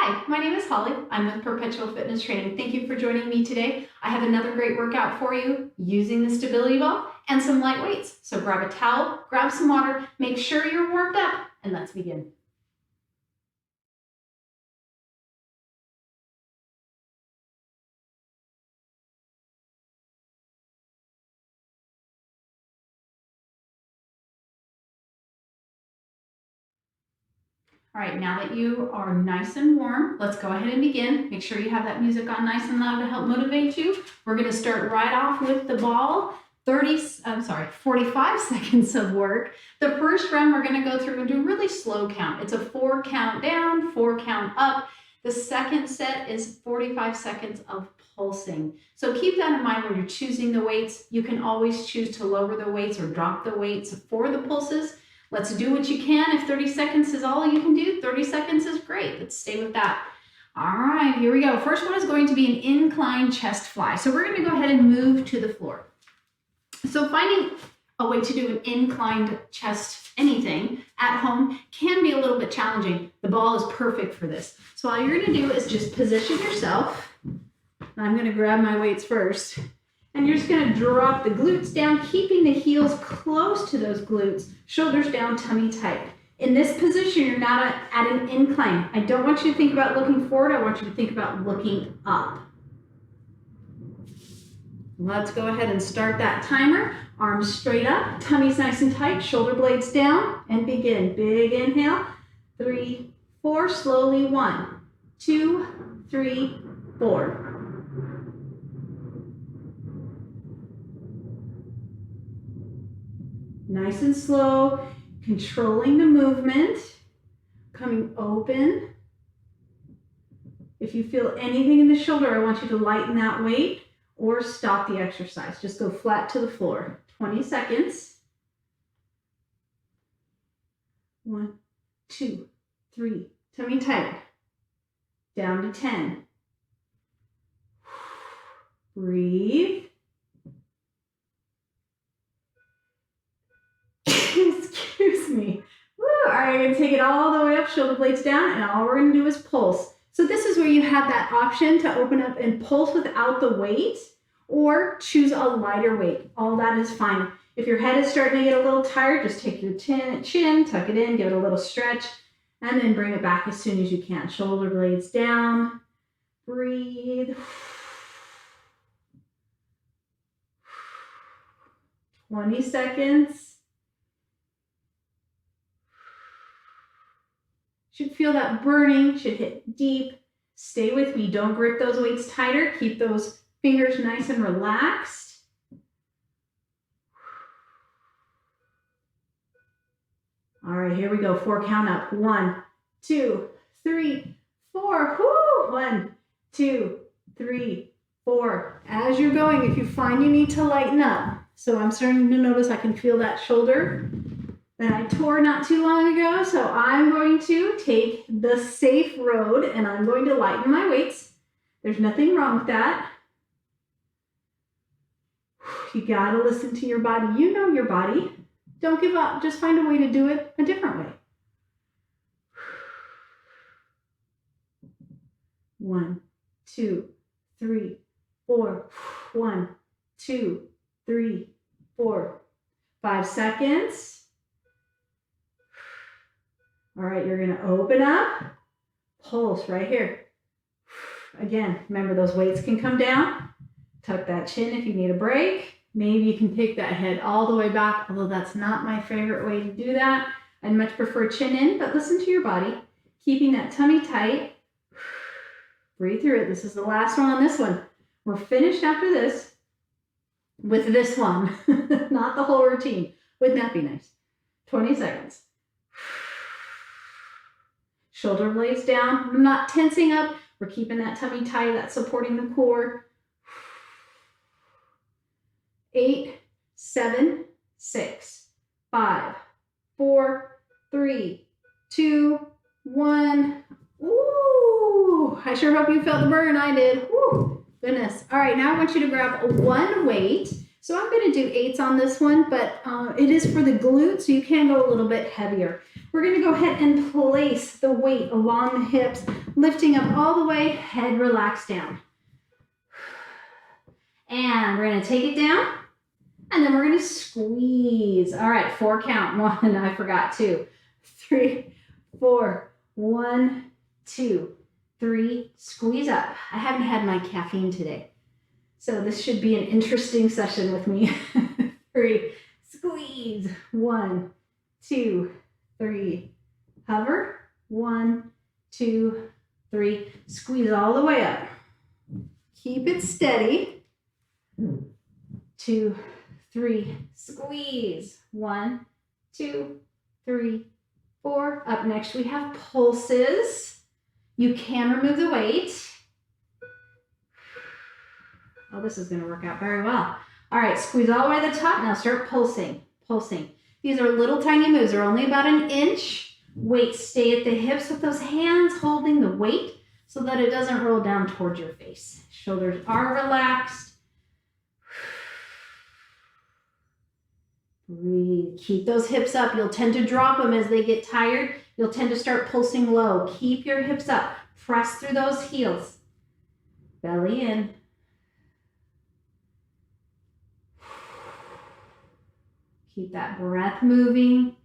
Hi, my name is Holly. I'm with Perpetual Fitness Training. Thank you for joining me today. I have another great workout for you using the stability ball and some light weights. So grab a towel, grab some water, make sure you're warmed up, and let's begin. All right, now that you are nice and warm, let's go ahead and begin. Make sure you have that music on nice and loud to help motivate you. We're going to start right off with the ball. 45 seconds of work. The first round we're going to go through and do a really slow count. It's a 4 count down, 4 count up. The second set is 45 seconds of pulsing. So keep that in mind when you're choosing the weights. You can always choose to lower the weights or drop the weights for the pulses. Let's do what you can. If 30 seconds is all you can do, 30 seconds is great. Let's stay with that. All right, here we go. First one is going to be an incline chest fly. So we're going to go ahead and move to the floor. So finding a way to do an inclined chest anything at home can be a little bit challenging. The ball is perfect for this. So all you're going to do is just position yourself. I'm going to grab my weights first. And you're just going to drop the glutes down, keeping the heels close to those glutes, shoulders down, tummy tight. In this position, you're not at an incline. I don't want you to think about looking forward. I want you to think about looking up. Let's go ahead and start that timer. Arms straight up, tummy's nice and tight, shoulder blades down, and begin. Big inhale, 3, 4, slowly, 1, 2, 3, 4. Nice and slow, controlling the movement, coming open. If you feel anything in the shoulder, I want you to lighten that weight or stop the exercise. Just go flat to the floor. 20 seconds. 1, 2, 3. Tummy tight. Down to 10. Breathe. Excuse me. Woo. All right, you're going to take it all the way up, shoulder blades down, and all we're going to do is pulse. So this is where you have that option to open up and pulse without the weight or choose a lighter weight. All that is fine. If your head is starting to get a little tired, just take your chin, tuck it in, give it a little stretch, and then bring it back as soon as you can. Shoulder blades down. Breathe. 20 seconds. Should feel that burning, should hit deep. Stay with me. Don't grip those weights tighter. Keep those fingers nice and relaxed. All right, here we go. 4 count up. 1, 2, 3, 4. Woo! 1, 2, 3, 4. As you're going, if you find you need to lighten up. So I'm starting to notice I can feel that shoulder that I tore not too long ago. So I'm going to take the safe road and I'm going to lighten my weights. There's nothing wrong with that. You gotta listen to your body. You know your body. Don't give up. Just find a way to do it a different way. 1, 2, 3, 4. 1, 2, 3, 4. 5 seconds. All right, you're going to open up, pulse right here. Again, remember those weights can come down. Tuck that chin if you need a break. Maybe you can take that head all the way back, although that's not my favorite way to do that. I'd much prefer chin in, but listen to your body. Keeping that tummy tight. Breathe through it. This is the last one on this one. We're finished after this with this one, not the whole routine. Wouldn't that be nice? 20 seconds. Shoulder blades down. I'm not tensing up. We're keeping that tummy tight. That's supporting the core. 8, 7, 6, 5, 4, 3, 2, 1. Ooh, I sure hope you felt the burn. I did. Woo, goodness. All right, now I want you to grab one weight. So I'm going to do 8s on this one, but it is for the glutes, so you can go a little bit heavier. We're going to go ahead and place the weight along the hips, lifting up all the way, head relaxed down. And we're going to take it down, and then we're going to squeeze. All right, 4 count. 1, I forgot, 2, 3, 4. 1, 2, 3, squeeze up. I haven't had my caffeine today, so this should be an interesting session with me. 3, squeeze. 1, 2, 3, hover. 1, 2, 3, squeeze all the way up. Keep it steady. 2, 3, squeeze. 1, 2, 3, 4. Up next, we have pulses. You can remove the weight. Oh, this is going to work out very well. All right, squeeze all the way to the top. Now start pulsing, pulsing. These are little tiny moves. They're only about an inch. Weight stay at the hips with those hands holding the weight so that it doesn't roll down towards your face. Shoulders are relaxed. Breathe. Keep those hips up. You'll tend to drop them as they get tired. You'll tend to start pulsing low. Keep your hips up. Press through those heels. Belly in. Keep that breath moving.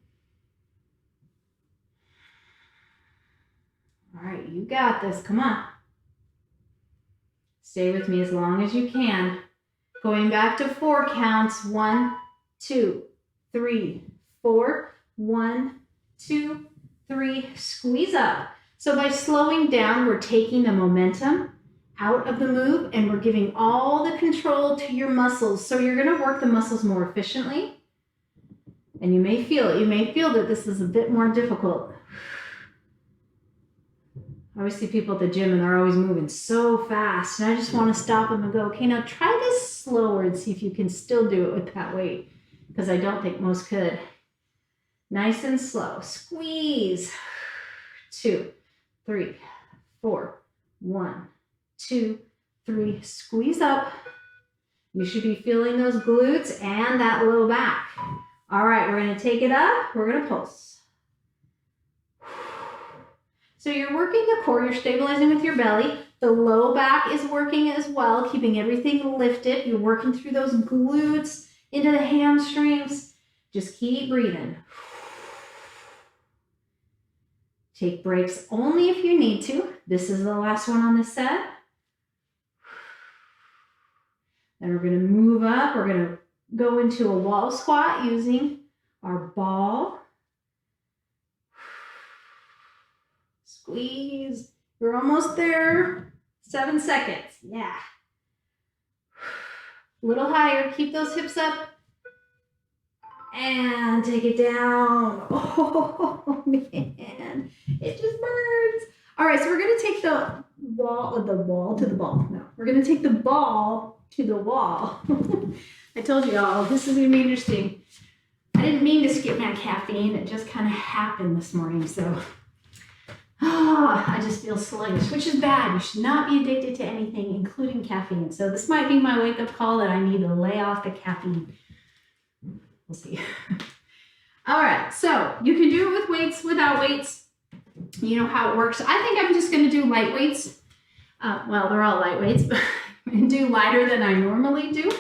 All right, you got this. Come on. Stay with me as long as you can. Going back to 4 counts. 1, 2, 3, 4. 1, 2, 3. Squeeze up. So by slowing down, we're taking the momentum out of the move and we're giving all the control to your muscles. So you're going to work the muscles more efficiently. And you may feel it. You may feel that this is a bit more difficult. I always see people at the gym and they're always moving so fast. And I just want to stop them and go, okay, now try this slower and see if you can still do it with that weight. Because I don't think most could. Nice and slow. Squeeze. 2, 3, 4. 1, 2, 3. Squeeze up. You should be feeling those glutes and that low back. All right, we're going to take it up. We're going to pulse. So you're working the core. You're stabilizing with your belly. The low back is working as well, keeping everything lifted. You're working through those glutes into the hamstrings. Just keep breathing. Take breaks only if you need to. This is the last one on this set. Then we're going to move up. We're going to go into a wall squat using our ball. Squeeze. You're almost there. 7 seconds. Yeah. A little higher. Keep those hips up. And take it down. Oh, man. It just burns. All right, so we're going to take the ball to the ball. No, we're going to take the ball to the wall. I told you all, this is going to be interesting. I didn't mean to skip my caffeine. It just kind of happened this morning. So I just feel sluggish, which is bad. You should not be addicted to anything, including caffeine. So this might be my wake-up call that I need to lay off the caffeine. We'll see. All right, so you can do it with weights, without weights. You know how it works. I think I'm just going to do light weights. Well, they're all light weights, but I'm going to do lighter than I normally do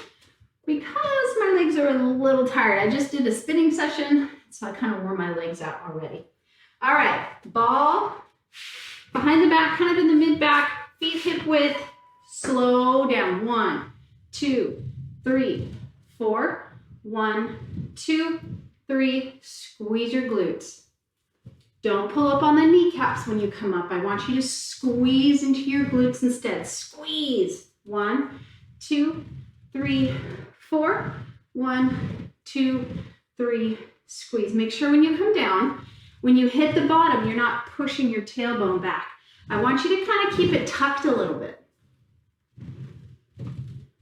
because my legs are a little tired. I just did a spinning session, so I kind of wore my legs out already. All right, ball behind the back, kind of in the mid-back, feet hip width, slow down. 1, 2, 3, 4. 1, 2, 3. Squeeze your glutes. Don't pull up on the kneecaps when you come up. I want you to squeeze into your glutes instead. Squeeze. 1, 2, 3, 4. 1, 2, 3. Squeeze. Make sure when you come down, when you hit the bottom, you're not pushing your tailbone back. I want you to kind of keep it tucked a little bit.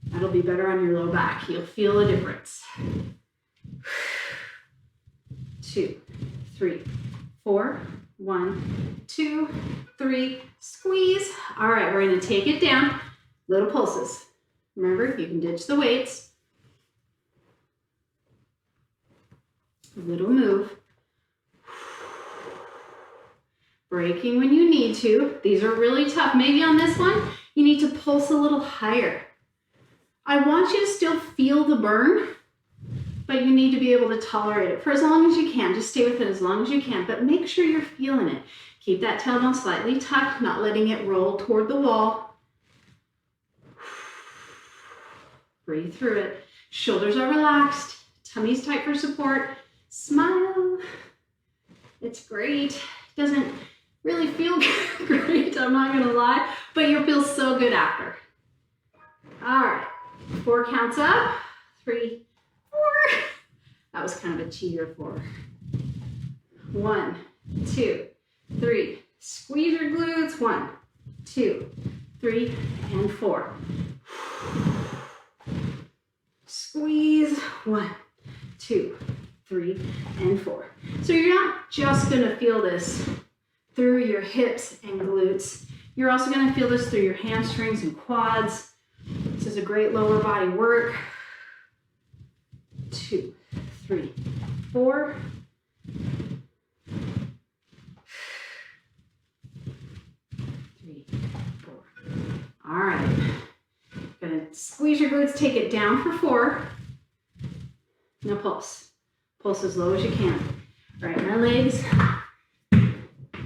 That'll be better on your low back. You'll feel a difference. 2, 3, 4. 1, 2, 3. Squeeze. All right, we're going to take it down. Little pulses. Remember, you can ditch the weights. A little move. Breaking when you need to. These are really tough. Maybe on this one, you need to pulse a little higher. I want you to still feel the burn, but you need to be able to tolerate it for as long as you can. Just stay with it as long as you can, but make sure you're feeling it. Keep that tailbone slightly tucked, not letting it roll toward the wall. Breathe through it. Shoulders are relaxed. Tummy's tight for support. Smile. It's great. Doesn't really feel great, I'm not gonna lie, but you'll feel so good after. All right, 4 counts up. 3, 4. That was kind of a cheater 4. 1, 2, 3. Squeeze your glutes. 1, 2, 3, and 4. Squeeze. 1, 2, 3, and 4. So you're not just gonna feel this through your hips and glutes. You're also gonna feel this through your hamstrings and quads. This is a great lower body work. 2, 3, 4. 3, 4. All right. Gonna squeeze your glutes, take it down for 4. Now pulse. Pulse as low as you can. All right, my legs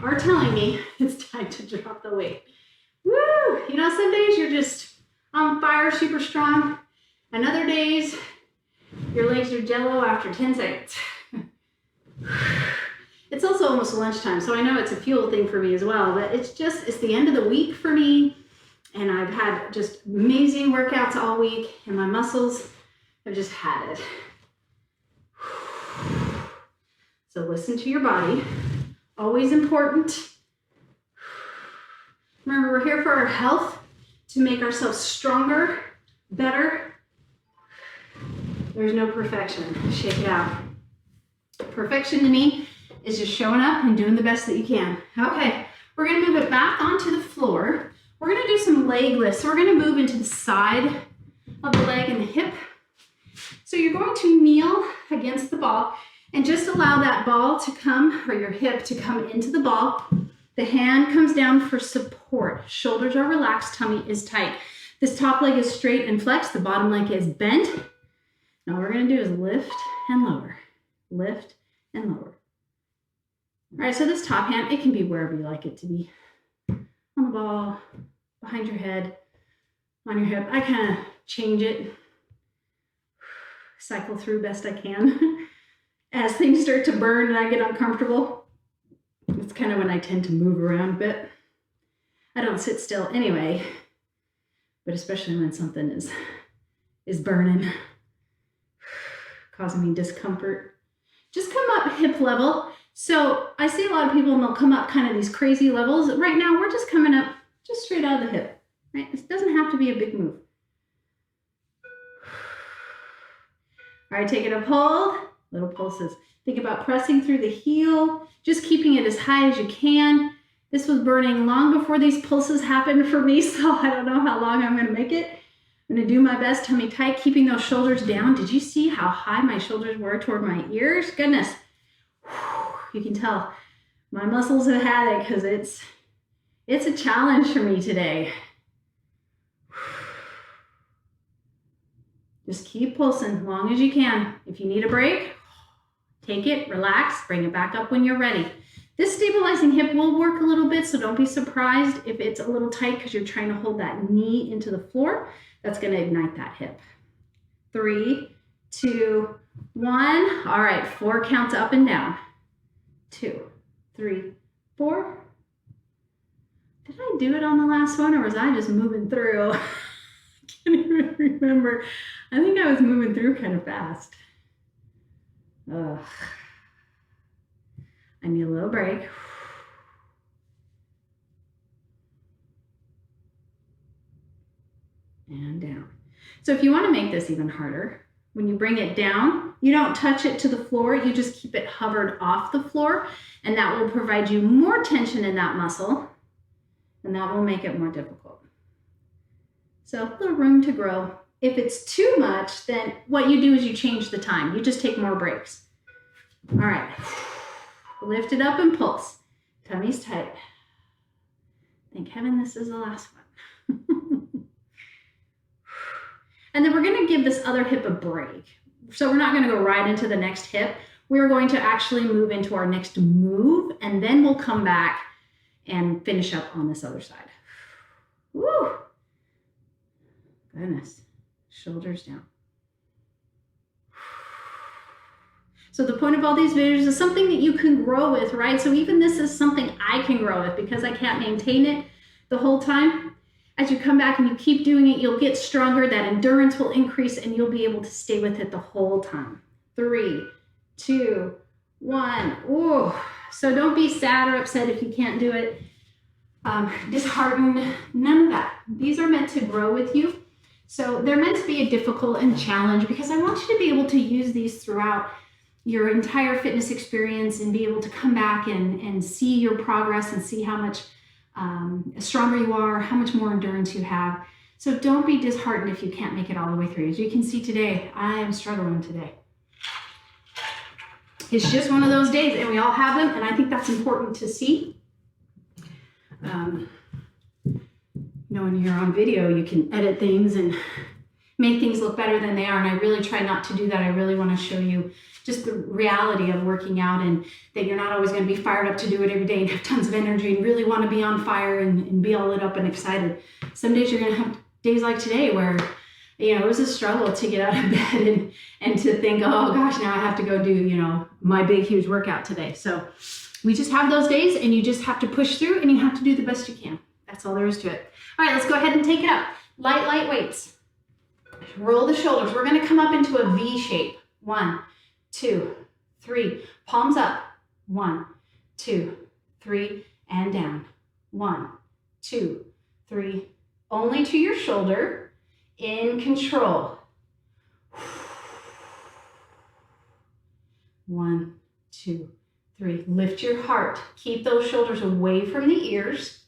are telling me it's time to drop the weight. Woo! You know, some days you're just on fire, super strong. And other days, your legs are jello after 10 seconds. It's also almost lunchtime, so I know it's a fuel thing for me as well, but it's the end of the week for me. And I've had just amazing workouts all week, and my muscles have just had it. So listen to your body. Always important. Remember, we're here for our health, to make ourselves stronger, better. There's no perfection. Shake it out. Perfection to me is just showing up and doing the best that you can. Okay, we're gonna move it back onto the floor. We're gonna do some leg lifts. So we're gonna move into the side of the leg and the hip. So you're going to kneel against the ball and just allow that ball to come, or your hip to come into the ball. The hand comes down for support. Shoulders are relaxed, tummy is tight. This top leg is straight and flexed, the bottom leg is bent. Now what we're gonna do is lift and lower, lift and lower. All right, so this top hand, it can be wherever you like it to be. On the ball, behind your head, on your hip. I kind of change it, cycle through best I can. As things start to burn and I get uncomfortable, it's kind of when I tend to move around a bit. I don't sit still anyway, but especially when something is burning, causing me discomfort. Just come up hip level. So I see a lot of people and they'll come up kind of these crazy levels. Right now we're just coming up just straight out of the hip, right? It doesn't have to be a big move. All right, take it up, hold. Little pulses. Think about pressing through the heel, just keeping it as high as you can. This was burning long before these pulses happened for me, so I don't know how long I'm gonna make it. I'm gonna do my best, tummy tight, keeping those shoulders down. Did you see how high my shoulders were toward my ears? Goodness. You can tell my muscles have had it because it's a challenge for me today. Just keep pulsing as long as you can. If you need a break, take it, relax, bring it back up when you're ready. This stabilizing hip will work a little bit, so don't be surprised if it's a little tight because you're trying to hold that knee into the floor. That's gonna ignite that hip. 3, 2, 1. All right, 4 counts up and down. 2, 3, 4. Did I do it on the last one or was I just moving through? I can't even remember. I think I was moving through kind of fast. Ugh. I need a little break. And down. So if you want to make this even harder, when you bring it down, you don't touch it to the floor, you just keep it hovered off the floor, and that will provide you more tension in that muscle, and that will make it more difficult. So a little room to grow. If it's too much, then what you do is you change the time. You just take more breaks. All right, lift it up and pulse. Tummy's tight. Thank heaven this is the last one. And then we're going to give this other hip a break. So we're not going to go right into the next hip. We're going to actually move into our next move, and then we'll come back and finish up on this other side. Woo! Goodness. Shoulders down. So the point of all these videos is something that you can grow with, right? So even this is something I can grow with because I can't maintain it the whole time. As you come back and you keep doing it, you'll get stronger. That endurance will increase and you'll be able to stay with it the whole time. 3, 2, 1. Ooh. So don't be sad or upset if you can't do it. Disheartened, none of that. These are meant to grow with you. So they're meant to be a difficult and challenge because I want you to be able to use these throughout your entire fitness experience and be able to come back and see your progress and see how much stronger you are, how much more endurance you have. So don't be disheartened if you can't make it all the way through. As you can see today, I am struggling today. It's just one of those days and we all have them, and I think that's important to see. When you're on video, you can edit things and make things look better than they are, and I really try not to do that. I really want to show you just the reality of working out and that you're not always going to be fired up to do it every day and have tons of energy and really want to be on fire and be all lit up and excited. Some days you're going to have days like today where, it was a struggle to get out of bed and to think, oh gosh, now I have to go do, my big, huge workout today. So we just have those days and you just have to push through and you have to do the best you can. That's all there is to it. All right, let's go ahead and take it up. Light weights. Roll the shoulders. We're going to come up into a V shape. 1, 2, 3. Palms up. 1, 2, 3, and down. 1, 2, 3. Only to your shoulder. In control. 1, 2, 3. Lift your heart. Keep those shoulders away from the ears.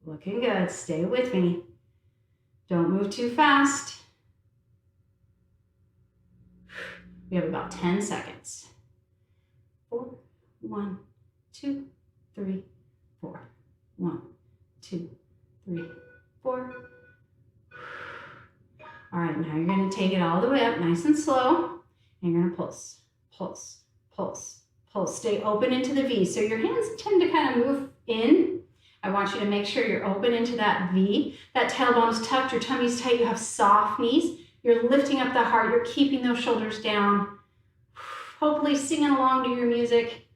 Looking good. Stay with me. Don't move too fast. We have about 10 seconds. 4, 1, 2, 3, 4. 1, 2, 3, 4. All right, now you're going to take it all the way up nice and slow. And you're going to pulse, pulse, pulse, pulse. Stay open into the V. So your hands tend to kind of move in. I want you to make sure you're open into that V. That tailbone's tucked, your tummy's tight, you have soft knees. You're lifting up the heart, you're keeping those shoulders down. Hopefully singing along to your music.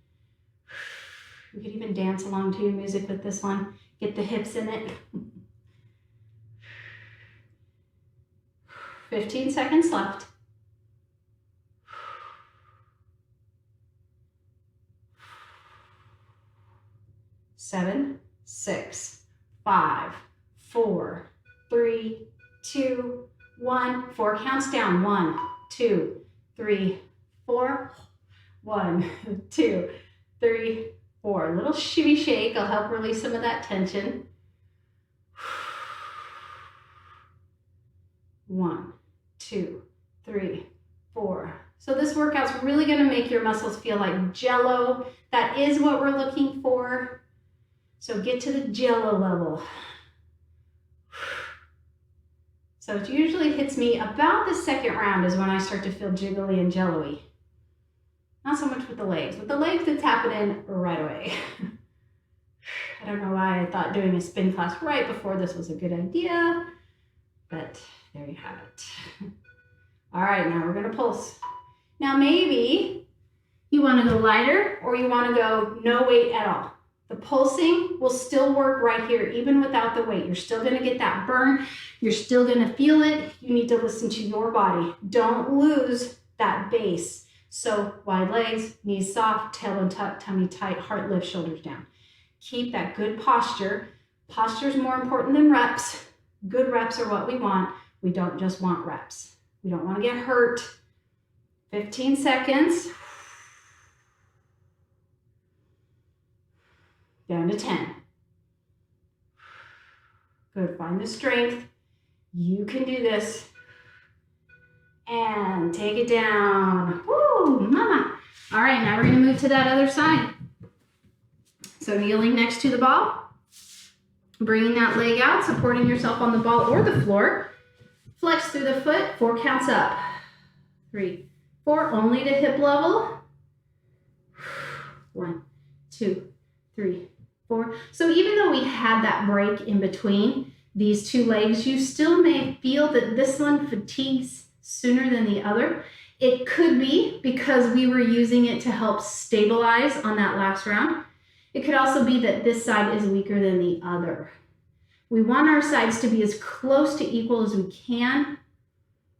You could even dance along to your music with this one. Get the hips in it. 15 seconds left. 7, 6, 5, 4, 3, 2, 1. 4 counts down. 1, 2, 3, 4. 1, 2, 3, 4. A little shimmy shake. I'll help release some of that tension. 1, 2, 3, 4. So this workout's really going to make your muscles feel like jello. That is what we're looking for. So get to the jello level. So it usually hits me about the second round is when I start to feel jiggly and jello-y. Not so much with the legs. With the legs, it's happening right away. I don't know why I thought doing a spin class right before this was a good idea, but there you have it. All right, now we're gonna pulse. Now maybe you wanna go lighter or you wanna go no weight at all. The pulsing will still work right here, even without the weight. You're still gonna get that burn. You're still gonna feel it. You need to listen to your body. Don't lose that base. So wide legs, knees soft, tailbone tucked, tummy tight, heart lift, shoulders down. Keep that good posture. Posture is more important than reps. Good reps are what we want. We don't just want reps. We don't wanna get hurt. 15 seconds. Down to 10. Good, find the strength. You can do this. And take it down. Woo, mama. All right, now we're going to move to that other side. So kneeling next to the ball, bringing that leg out, supporting yourself on the ball or the floor. Flex through the foot, 4 counts up. 3, 4, only to hip level. 1, 2, 3, 4. So even though we had that break in between these two legs, you still may feel that this one fatigues sooner than the other. It could be because we were using it to help stabilize on that last round. It could also be that this side is weaker than the other. We want our sides to be as close to equal as we can.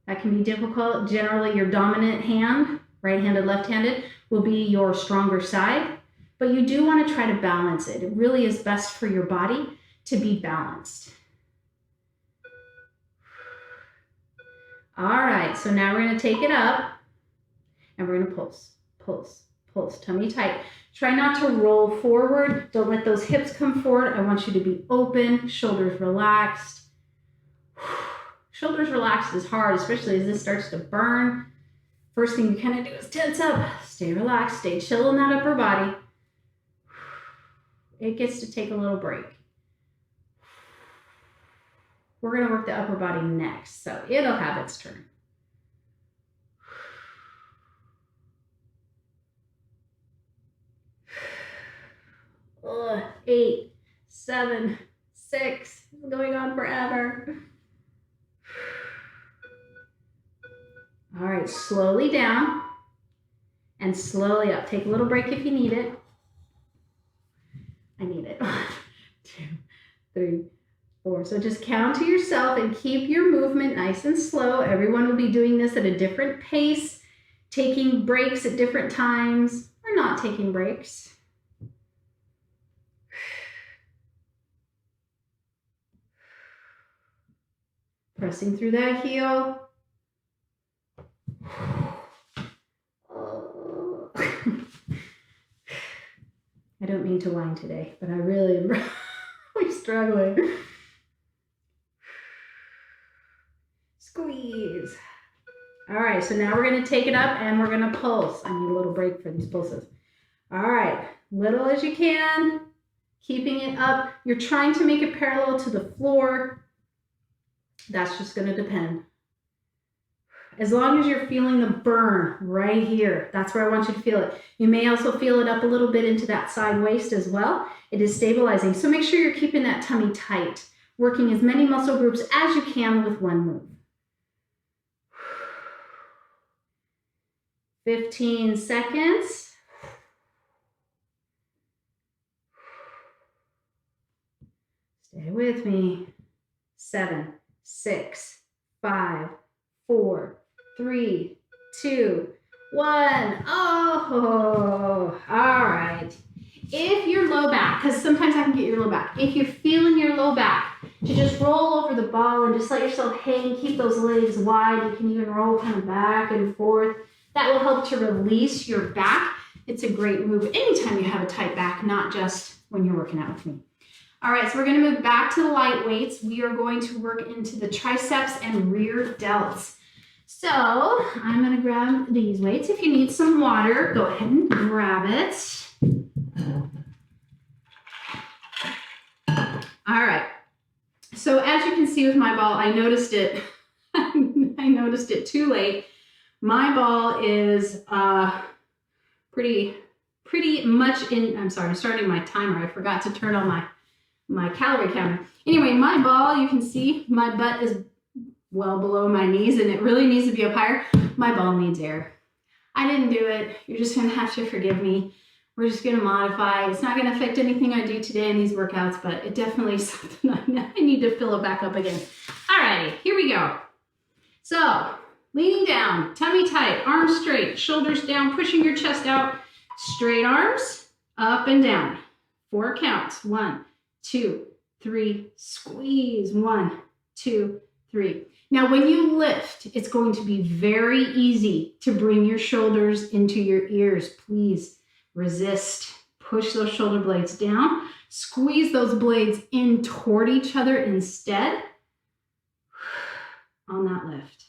That can be difficult. Generally, your dominant hand, right-handed, left-handed, will be your stronger side. But you do want to try to balance it. It really is best for your body to be balanced. All right, so now we're going to take it up and we're going to pulse, pulse, pulse, tummy tight. Try not to roll forward. Don't let those hips come forward. I want you to be open, shoulders relaxed. Shoulders relaxed is hard, especially as this starts to burn. First thing you kind of do is tense up. Stay relaxed, stay chill in that upper body. It gets to take a little break. We're going to work the upper body next, so it'll have its turn. Ugh, 8, 7, 6, it's going on forever. All right, slowly down and slowly up. Take a little break if you need it. I need it. 1, 2, 3, 4. So just count to yourself and keep your movement nice and slow. Everyone will be doing this at a different pace, taking breaks at different times or not taking breaks. Pressing through that heel. I don't mean to whine today, but I really am really struggling. Squeeze. All right, so now we're going to take it up and we're going to pulse. I need a little break for these pulses. All right, little as you can, keeping it up. You're trying to make it parallel to the floor. That's just going to depend. As long as you're feeling the burn right here, that's where I want you to feel it. You may also feel it up a little bit into that side waist as well. It is stabilizing. So make sure you're keeping that tummy tight, working as many muscle groups as you can with one move. 15 seconds. Stay with me. 7, 6, 5, 4, 3, 2, 1. Oh, all right. If your low back, because sometimes I can get your low back. If you're feeling your low back, to just roll over the ball and just let yourself hang. Keep those legs wide. You can even roll kind of back and forth. That will help to release your back. It's a great move anytime you have a tight back, not just when you're working out with me. All right, so we're going to move back to the light weights. We are going to work into the triceps and rear delts. So I'm going to grab these weights. If you need some water, go ahead and grab it. All right. So as you can see with my ball, I noticed it. I noticed it too late. My ball is pretty much in. I'm sorry, I'm starting my timer. I forgot to turn on my calorie counter. Anyway, my ball, you can see my butt is well below my knees and it really needs to be up higher. My ball needs air. I didn't do it. You're just gonna have to forgive me. We're just gonna modify. It's not gonna affect anything I do today in these workouts, but it definitely is something I need to fill it back up again. All righty, here we go. So, leaning down, tummy tight, arms straight, shoulders down, pushing your chest out, straight arms, up and down. 4 counts. 1, 2, 3, squeeze. 1, 2, 3. Now, when you lift, it's going to be very easy to bring your shoulders into your ears. Please resist. Push those shoulder blades down. Squeeze those blades in toward each other instead on that lift.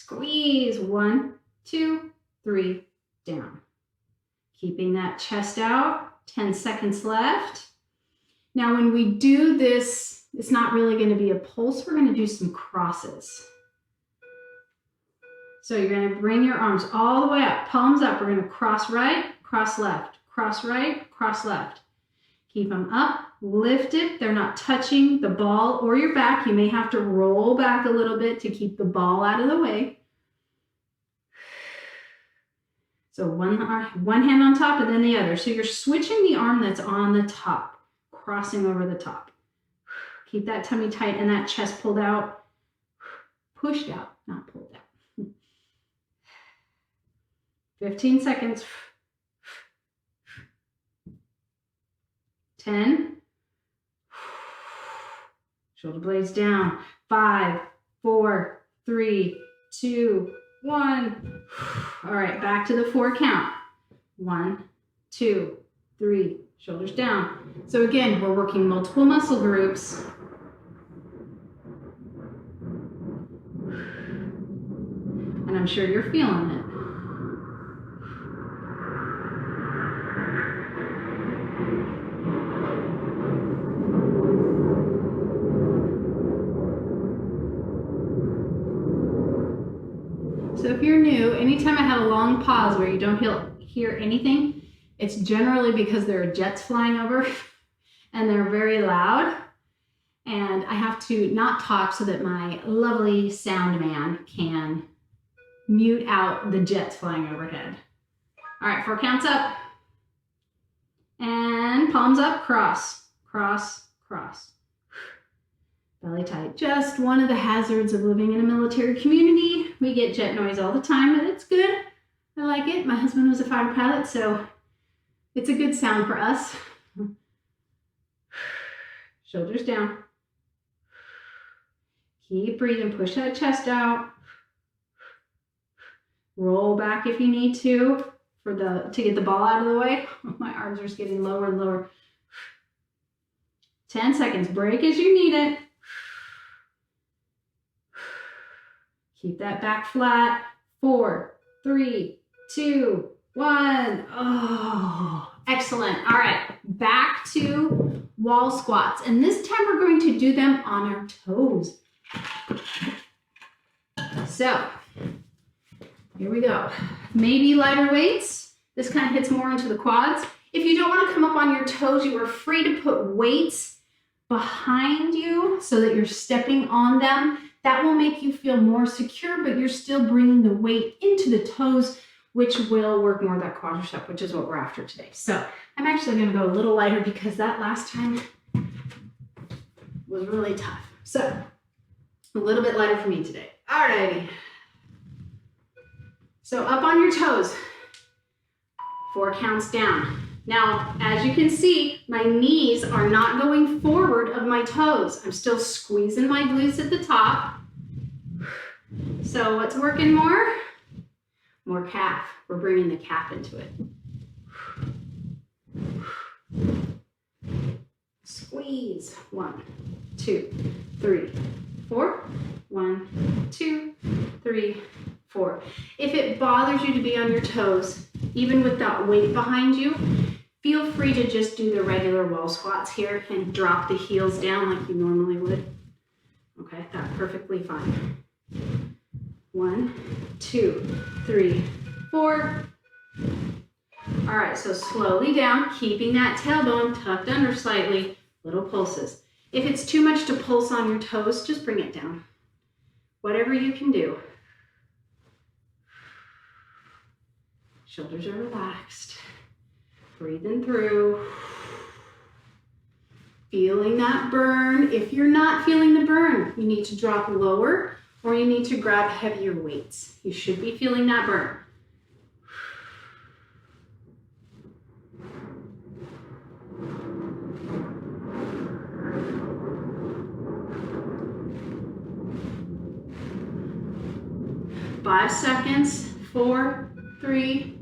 Squeeze. 1, 2, 3, down. Keeping that chest out. 10 seconds left. Now, when we do this, it's not really going to be a pulse. We're going to do some crosses. So you're going to bring your arms all the way up, palms up. We're going to cross right, cross left, cross right, cross left. Keep them up, lift it. They're not touching the ball or your back. You may have to roll back a little bit to keep the ball out of the way. So one hand on top and then the other. So you're switching the arm that's on the top, crossing over the top. Keep that tummy tight and that chest pulled out, pushed out, not pulled out. 15 seconds. 10. Shoulder blades down. 5, 4, 3, 2, 1. All right, back to the 4 count. 1, 2, 3, shoulders down. So again, we're working multiple muscle groups. And I'm sure you're feeling it. So if you're new, anytime I have a long pause where you don't hear anything, it's generally because there are jets flying over and they're very loud. And I have to not talk so that my lovely sound man can mute out the jets flying overhead. All right, 4 counts up. And palms up, cross, cross, cross. Belly tight. Just one of the hazards of living in a military community. We get jet noise all the time, but it's good. I like it. My husband was a fighter pilot, so it's a good sound for us. Shoulders down. Keep breathing. Push that chest out. Roll back if you need to to get the ball out of the way. My arms are just getting lower and lower. 10 seconds. Break as you need it. Keep that back flat. 4, 3, 2, 1. Oh, excellent. All right, back to wall squats. And this time we're going to do them on our toes. So here we go. Maybe lighter weights. This kind of hits more into the quads. If you don't want to come up on your toes, you are free to put weights behind you so that you're stepping on them. That will make you feel more secure, but you're still bringing the weight into the toes, which will work more of that quadricep, which is what we're after today. So I'm actually going to go a little lighter because that last time was really tough. So a little bit lighter for me today. All righty. So up on your toes, 4 counts down. Now, as you can see, my knees are not going forward of my toes. I'm still squeezing my glutes at the top. So what's working more? More calf. We're bringing the calf into it. Squeeze. 1, 2, 3, 4. 1, 2, 3, 4. If it bothers you to be on your toes, even with that weight behind you, feel free to just do the regular wall squats here and drop the heels down like you normally would. Okay, that's perfectly fine. 1, 2, 3, 4. All right, so slowly down, keeping that tailbone tucked under slightly, little pulses. If it's too much to pulse on your toes, just bring it down. Whatever you can do. Shoulders are relaxed. Breathing through. Feeling that burn. If you're not feeling the burn, you need to drop lower or you need to grab heavier weights. You should be feeling that burn. Five seconds. 4, 3.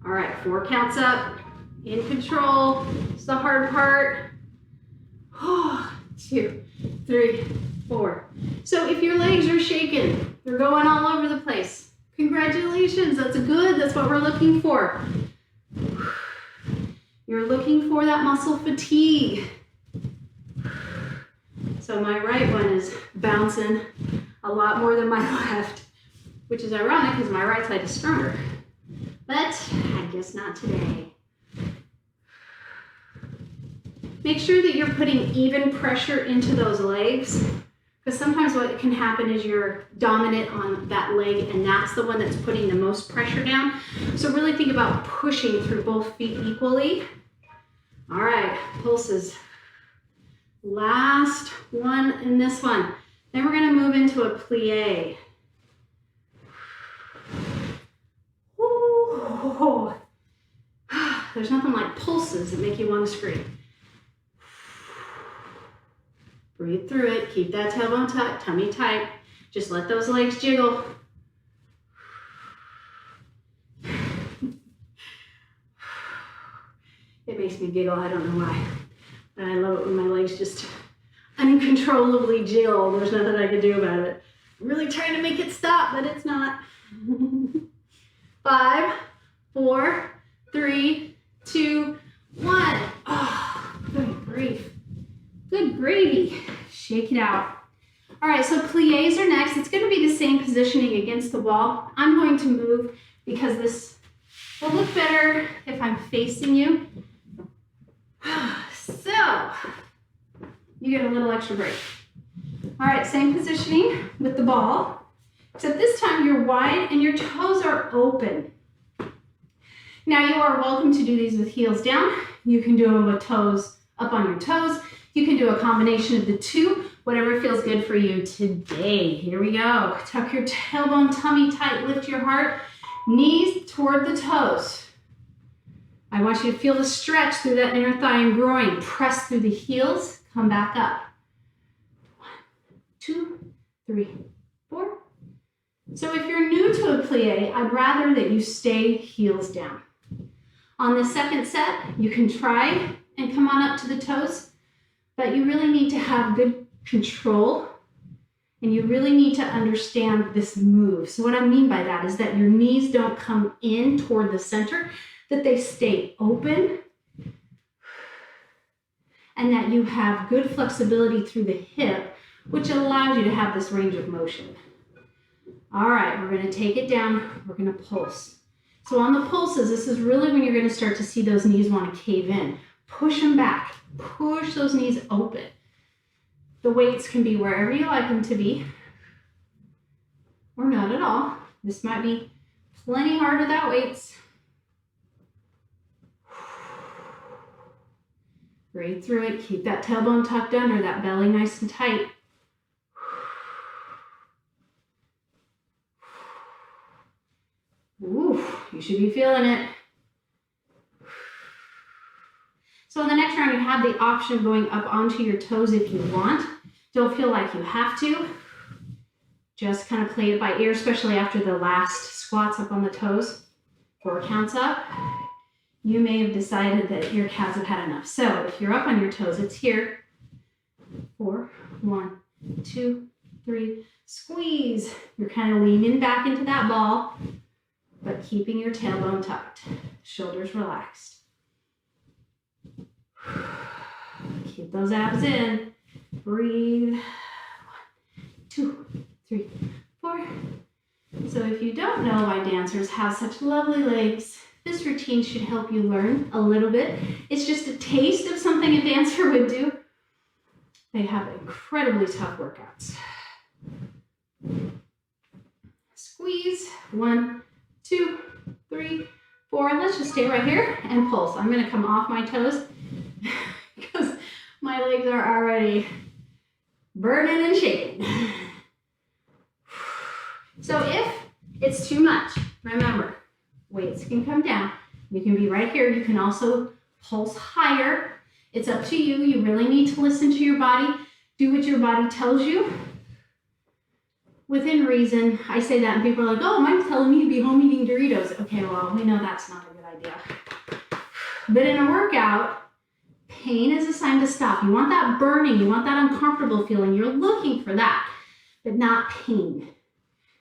All right, 4 counts up. In control. It's the hard part. 2, 3, 4. So if your legs are shaking, You're going all over the place. Congratulations, that's good. That's what we're looking for. You're looking for that muscle fatigue. So my right one is bouncing a lot more than my left, which is ironic because my right side is stronger. But I guess not today. Make sure that you're putting even pressure into those legs, because sometimes what can happen is you're dominant on that leg and that's the one that's putting the most pressure down. So really think about pushing through both feet equally. All right, pulses. Last one in this one. Then we're gonna move into a plie. Ooh. There's nothing like pulses that make you want to scream. Breathe through it. Keep that tailbone tucked, tummy tight. Just let those legs jiggle. It makes me giggle. I don't know why. But I love it when my legs just uncontrollably jiggle. There's nothing I can do about it. I'm really trying to make it stop, but it's not. 5, 4, 3, 2, 1. Oh, good grief. Good gravy. Shake it out. All right, so plies are next. It's going to be the same positioning against the wall. I'm going to move because this will look better if I'm facing you. So, you get a little extra break. All right, same positioning with the ball, except this time you're wide and your toes are open. Now you are welcome to do these with heels down. You can do them with toes up on your toes. You can do a combination of the two, whatever feels good for you today. Here we go. Tuck your tailbone, tummy tight, lift your heart, knees toward the toes. I want you to feel the stretch through that inner thigh and groin. Press through the heels, come back up. 1, 2, 3, 4. So if you're new to a plie, I'd rather that you stay heels down. On the second set, you can try and come on up to the toes, but you really need to have good control and you really need to understand this move. So what I mean by that is that your knees don't come in toward the center, that they stay open, and that you have good flexibility through the hip, which allows you to have this range of motion. All right, we're going to take it down. We're going to pulse. So on the pulses, this is really when you're going to start to see those knees want to cave in. Push them back. Push those knees open. The weights can be wherever you like them to be, or not at all. This might be plenty hard without weights. Breathe through it. Keep that tailbone tucked under, that belly nice and tight. Ooh, you should be feeling it. So in the next round, you have the option of going up onto your toes if you want. Don't feel like you have to. Just kind of play it by ear, especially after the last squats up on the toes. 4 counts up. You may have decided that your calves have had enough. So if you're up on your toes, it's here. 4, 1, 2, 3, squeeze. You're kind of leaning back into that ball, but keeping your tailbone tucked, shoulders relaxed. Keep those abs in. Breathe. 1, 2, 3, 4. So if you don't know why dancers have such lovely legs, this routine should help you learn a little bit. It's just a taste of something a dancer would do. They have incredibly tough workouts. Squeeze. 1, 2, 3, 4. Let's just stay right here and pulse. I'm going to come off my toes because my legs are already burning and shaking. So if it's too much, remember, weights can come down. You can be right here. You can also pulse higher. It's up to you. You really need to listen to your body. Do what your body tells you. Within reason. I say that and people are like, oh, mine's telling me to be home eating Doritos. Okay, well, we know that's not a good idea. But in a workout, pain is a sign to stop. You want that burning. You want that uncomfortable feeling. You're looking for that, but not pain.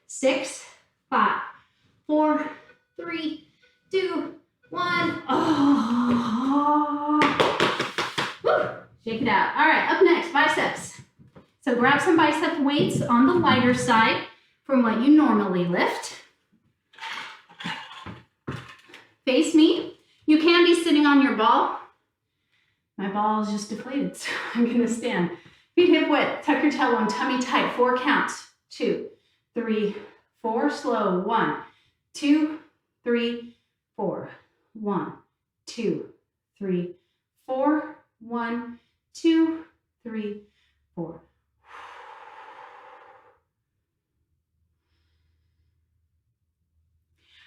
6, 5, 4, 3, 2, 1. Oh. Woo. Shake it out. All right, up next, biceps. So grab some bicep weights on the lighter side from what you normally lift. Face me. You can be sitting on your ball. My ball is just deflated, so I'm gonna stand. Feet hip width, tuck your tailbone, tummy tight, 4 counts. 2, 3, 4, slow. 1, 2, 3, 4. 1, 2, 3, 4. 1, 2, 3, 4.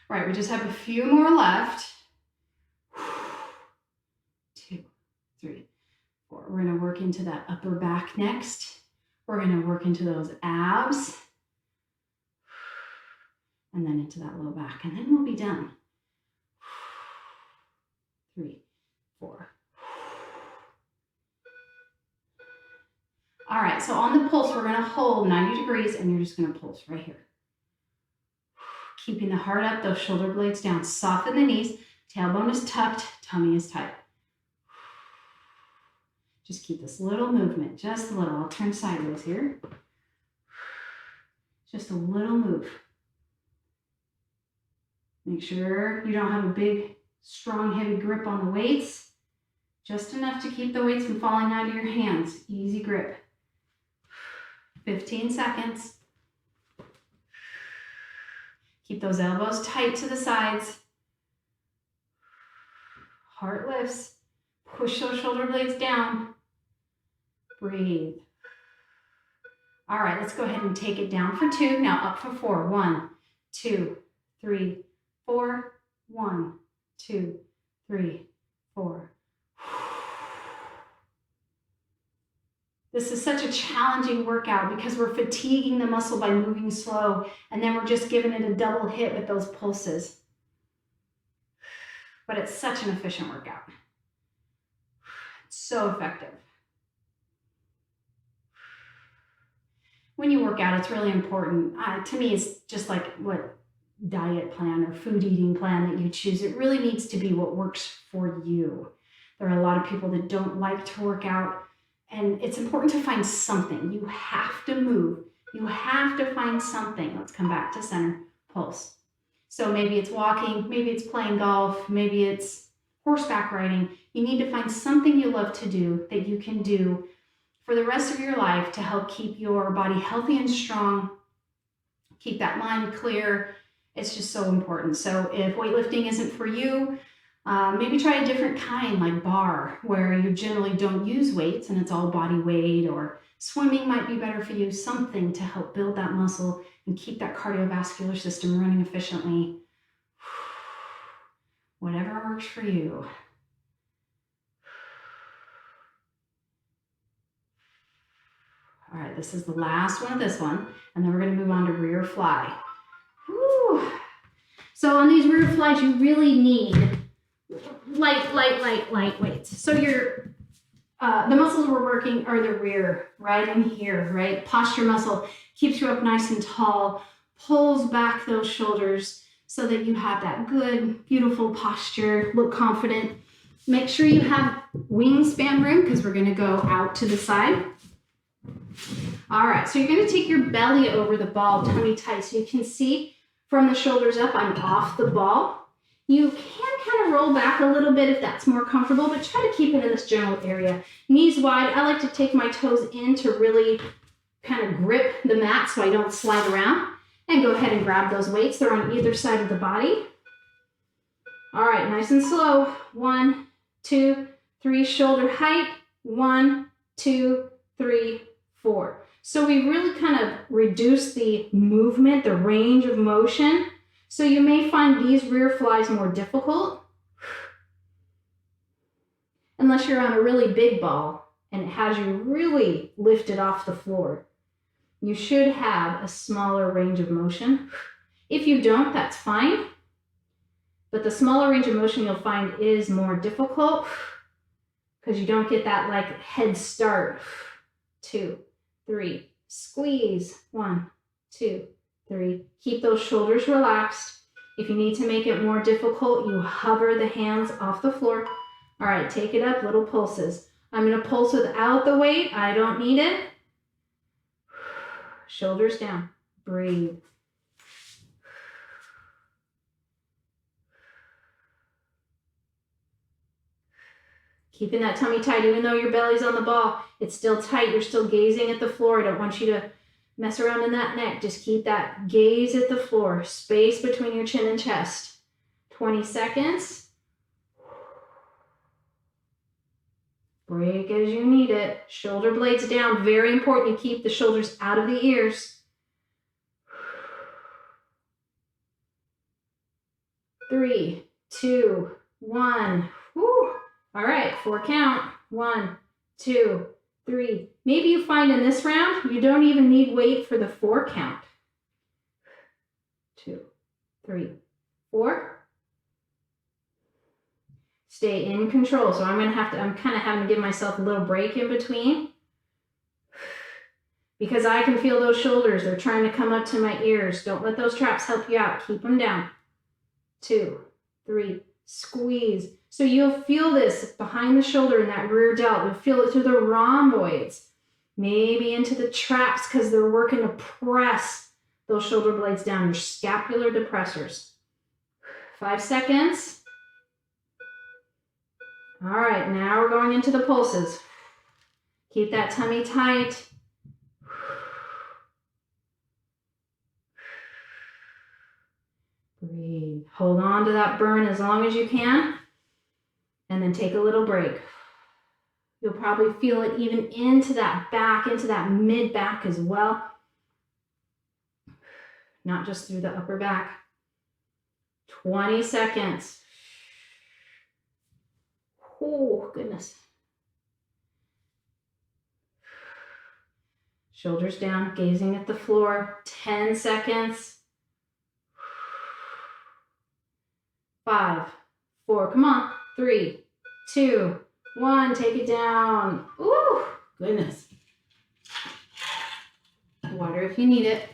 All right, we just have a few more left. 2, 3, 4. We're gonna work into that upper back next. We're gonna work into those abs. And then into that low back, and then we'll be done. 3, 4. All right, so on the pulse, we're gonna hold 90 degrees and you're just gonna pulse right here. Keeping the heart up, those shoulder blades down. Soften the knees, tailbone is tucked, tummy is tight. Just keep this little movement, just a little. I'll turn sideways here. Just a little move. Make sure you don't have a big, strong, heavy grip on the weights. Just enough to keep the weights from falling out of your hands. Easy grip. 15 seconds. Keep those elbows tight to the sides. Heart lifts. Push those shoulder blades down. Breathe. All right, let's go ahead and take it down for 2. Now up for 4. 1, 2, 3, 4. 1, 2, 3, 4. This is such a challenging workout because we're fatiguing the muscle by moving slow, and then we're just giving it a double hit with those pulses. But it's such an efficient workout. It's so effective. When you work out, it's really important. To me, it's just like what diet plan or food eating plan that you choose. It really needs to be what works for you. There are a lot of people that don't like to work out, and it's important to find something. You have to move. You have to find something. Let's come back to center, pulse. So maybe it's walking, maybe it's playing golf, maybe it's horseback riding. You need to find something you love to do that you can do for the rest of your life to help keep your body healthy and strong, keep that mind clear. It's just so important. So if weightlifting isn't for you, maybe try a different kind like bar, where you generally don't use weights and it's all body weight, or swimming might be better for you, something to help build that muscle and keep that cardiovascular system running efficiently. Whatever works for you. All right, this is the last one of this one, and then we're going to move on to rear fly. Whew. So on these rear flies, you really need light weights. So your the muscles we're working are the rear, right in here, right? Posture muscle keeps you up nice and tall, pulls back those shoulders so that you have that good, beautiful posture, look confident. Make sure you have wingspan room because we're going to go out to the side. All right, so you're going to take your belly over the ball, tummy tight, so you can see from the shoulders up, I'm off the ball. You can kind of roll back a little bit if that's more comfortable, but try to keep it in this general area. Knees wide. I like to take my toes in to really kind of grip the mat so I don't slide around. And go ahead and grab those weights. They're on either side of the body. All right, nice and slow. 1, 2, 3, shoulder height. 1, 2, 3, 4. So we really kind of reduce the movement, the range of motion. So you may find these rear flies more difficult unless you're on a really big ball and it has you really lifted off the floor. You should have a smaller range of motion. If you don't, that's fine. But the smaller range of motion you'll find is more difficult because you don't get that like head start. 2, 3, squeeze. 1, 2, 3. Keep those shoulders relaxed. If you need to make it more difficult, you hover the hands off the floor. All right, take it up, little pulses. I'm going to pulse without the weight. I don't need it. Shoulders down. Breathe. Keeping that tummy tight, even though your belly's on the ball, it's still tight. You're still gazing at the floor. I don't want you to mess around in that neck. Just keep that gaze at the floor. Space between your chin and chest. 20 seconds. Break as you need it. Shoulder blades down. Very important you keep the shoulders out of the ears. 3, 2, 1. Woo. All right, 4 count. 1, 2, 3. Maybe you find in this round, you don't even need weight for the 4 count. 2, 3, 4. Stay in control. So I'm kind of having to give myself a little break in between because I can feel those shoulders. They're trying to come up to my ears. Don't let those traps help you out. Keep them down. 2, 3, squeeze. So you'll feel this behind the shoulder in that rear delt. You'll feel it through the rhomboids, maybe into the traps because they're working to press those shoulder blades down, your scapular depressors. 5 seconds. All right, now we're going into the pulses. Keep that tummy tight. Breathe. Hold on to that burn as long as you can. And then take a little break. You'll probably feel it even into that back, into that mid back as well. Not just through the upper back. 20 seconds. Oh, goodness. Shoulders down, gazing at the floor. 10 seconds. 5, 4, come on. 3, 2, 1, take it down. Ooh, goodness. Water if you need it.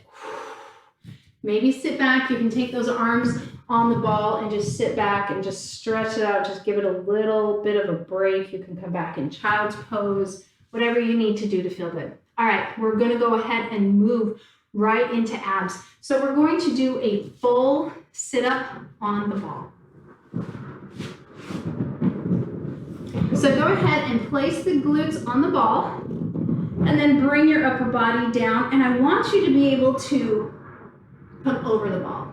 Maybe sit back. You can take those arms on the ball and just sit back and just stretch it out. Just give it a little bit of a break. You can come back in child's pose, whatever you need to do to feel good. All right, we're going to go ahead and move right into abs. So we're going to do a full sit-up on the ball. So go ahead and place the glutes on the ball and then bring your upper body down. And I want you to be able to come over the ball.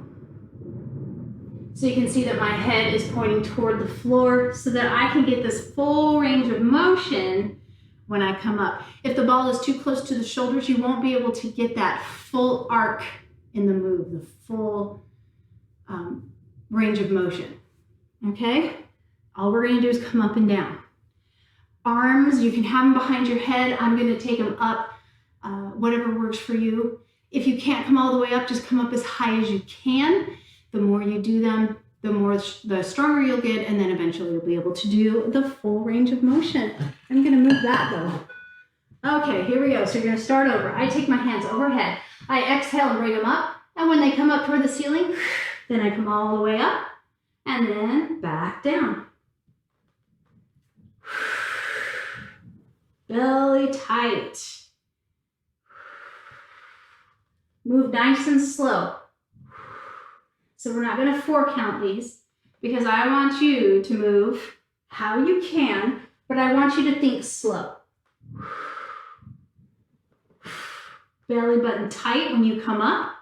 So you can see that my head is pointing toward the floor so that I can get this full range of motion when I come up. If the ball is too close to the shoulders, you won't be able to get that full arc in the move, the full range of motion. Okay? All we're gonna do is come up and down. Arms, you can have them behind your head. I'm gonna take them up, whatever works for you. If you can't come all the way up, just come up as high as you can. The more you do them, the stronger you'll get, and then eventually you'll be able to do the full range of motion. I'm gonna move that though. Okay, here we go. So you're gonna start over. I take my hands overhead. I exhale and bring them up. And when they come up toward the ceiling, then I come all the way up and then back down. Belly tight. Move nice and slow. So we're not going to 4 count these because I want you to move how you can, but I want you to think slow. Belly button tight when you come up.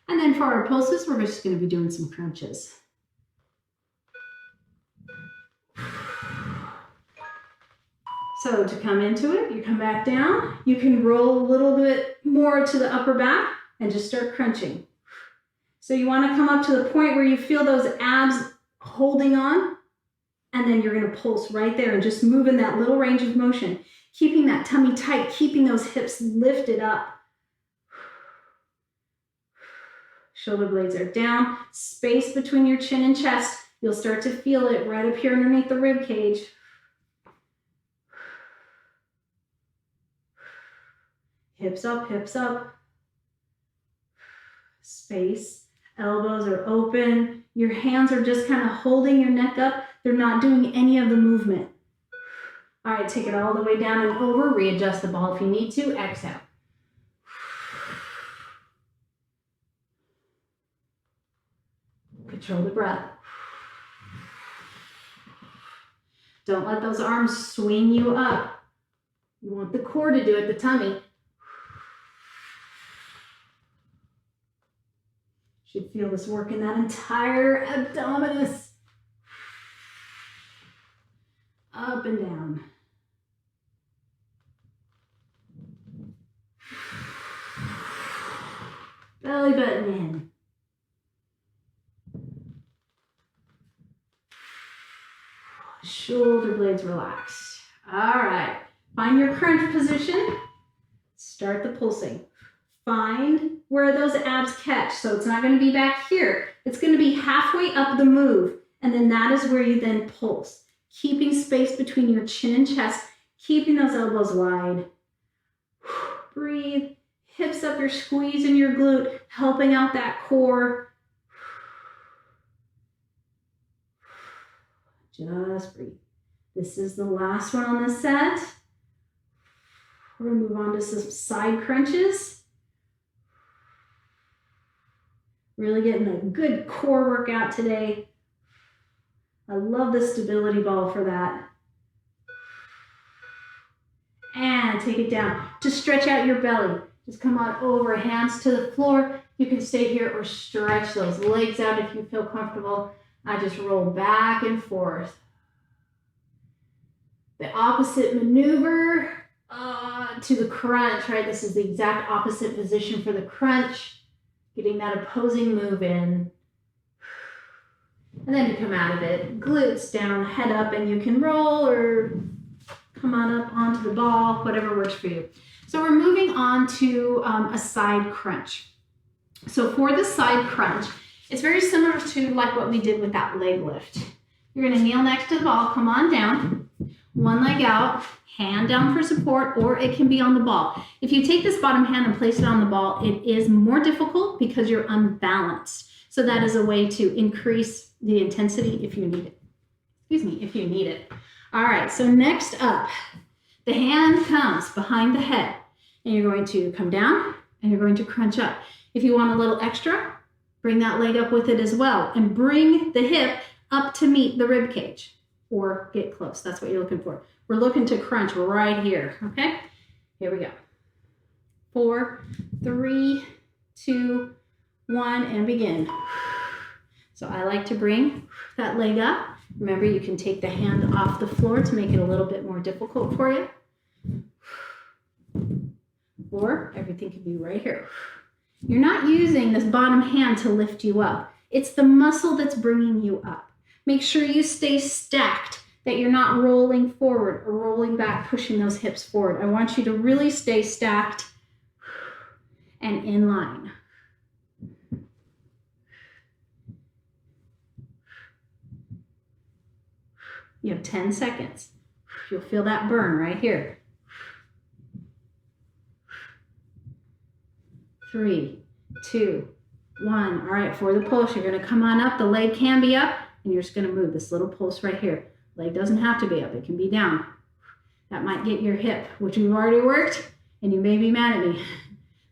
And then for our pulses, we're just going to be doing some crunches. So to come into it, you come back down. You can roll a little bit more to the upper back and just start crunching. So you want to come up to the point where you feel those abs holding on, and then you're going to pulse right there and just move in that little range of motion, keeping that tummy tight, keeping those hips lifted up. Shoulder blades are down, space between your chin and chest. You'll start to feel it right up here underneath the rib cage. Hips up, hips up. Space. Elbows are open. Your hands are just kind of holding your neck up. They're not doing any of the movement. All right, take it all the way down and over. Readjust the ball if you need to. Exhale. Control the breath. Don't let those arms swing you up. You want the core to do it, the tummy. Should feel this work in that entire abdominis. Up and down. Belly button in. Shoulder blades relaxed. All right. Find your crunch position. Start the pulsing. Find where those abs catch. So it's not going to be back here. It's going to be halfway up the move. And then that is where you then pulse. Keeping space between your chin and chest. Keeping those elbows wide. Breathe. Hips up, you're squeezing your glute. Helping out that core. Just breathe. This is the last one on the set. We're going to move on to some side crunches. Really getting a good core workout today. I love the stability ball for that. And take it down to stretch out your belly. Just come on over, hands to the floor. You can stay here or stretch those legs out if you feel comfortable. I just roll back and forth. The opposite maneuver to the crunch, right? This is the exact opposite position for the crunch. Getting that opposing move in. And then you come out of it. Glutes down, head up, and you can roll or come on up onto the ball, whatever works for you. So we're moving on to a side crunch. So for the side crunch, it's very similar to like what we did with that leg lift. You're going to kneel next to the ball, come on down, one leg out, hand down for support, or it can be on the ball. If you take this bottom hand and place it on the ball, it is more difficult because you're unbalanced. So that is a way to increase the intensity if you need it. Excuse me, if you need it. All right, so next up, the hand comes behind the head, and you're going to come down, and you're going to crunch up. If you want a little extra, bring that leg up with it as well, and bring the hip up to meet the rib cage, or get close. That's what you're looking for. We're looking to crunch right here, okay? Here we go. 4, 3, 2, 1, and begin. So I like to bring that leg up. Remember, you can take the hand off the floor to make it a little bit more difficult for you. Or everything can be right here. You're not using this bottom hand to lift you up. It's the muscle that's bringing you up. Make sure you stay stacked, that you're not rolling forward or rolling back, pushing those hips forward. I want you to really stay stacked and in line. You have 10 seconds. You'll feel that burn right here. 3, 2, 1. All right, for the pulse, you're going to come on up. The leg can be up, and you're just going to move this little pulse right here. Leg doesn't have to be up. It can be down. That might get your hip, which we've already worked, and you may be mad at me.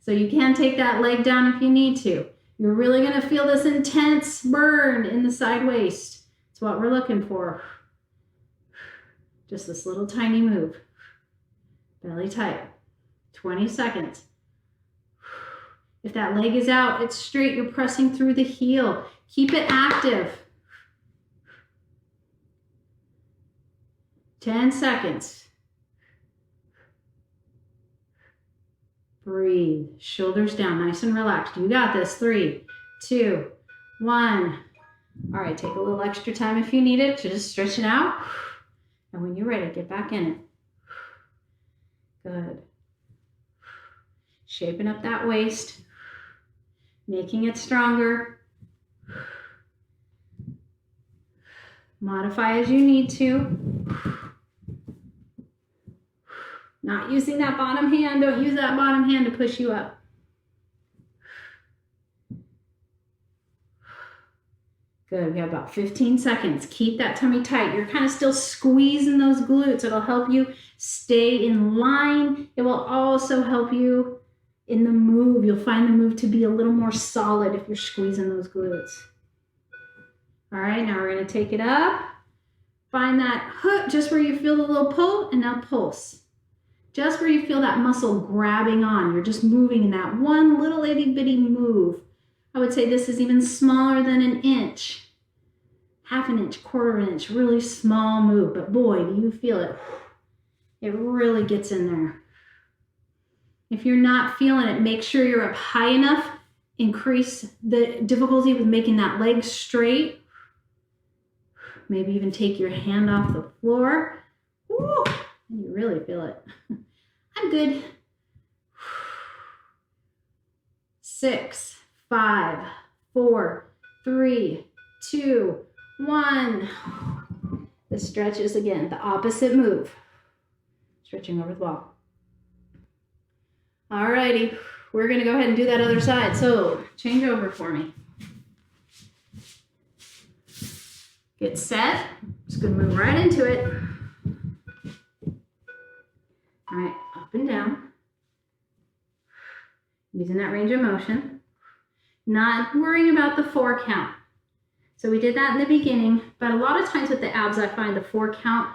So you can take that leg down if you need to. You're really going to feel this intense burn in the side waist. It's what we're looking for. Just this little tiny move. Belly tight. 20 seconds. If that leg is out, it's straight. You're pressing through the heel. Keep it active. 10 seconds. Breathe. Shoulders down, nice and relaxed. You got this. 3, 2, 1. All right, take a little extra time if you need it to just stretch it out. And when you're ready, get back in it. Good. Shaping up that waist. Making it stronger. Modify as you need to. Not using that bottom hand. Don't use that bottom hand to push you up. Good, we have about 15 seconds. Keep that tummy tight. You're kind of still squeezing those glutes. It'll help you stay in line. It will also help you in the move. You'll find the move to be a little more solid if you're squeezing those glutes. All right, now we're gonna take it up. Find that hook just where you feel the little pull, and now pulse. Just where you feel that muscle grabbing on. You're just moving in that one little itty bitty move. I would say this is even smaller than an inch. Half an inch, quarter of an inch, really small move. But boy, do you feel it. It really gets in there. If you're not feeling it, make sure you're up high enough. Increase the difficulty with making that leg straight. Maybe even take your hand off the floor. Woo, and you really feel it. I'm good. 6, 5, 4, 3, 2, 1. The stretches again, the opposite move. Stretching over the wall. All righty, we're gonna go ahead and do that other side. So change over for me. Get set. Just gonna move right into it. All right, up and down. Using that range of motion. Not worrying about the 4 count. So we did that in the beginning, but a lot of times with the abs, I find the 4 count,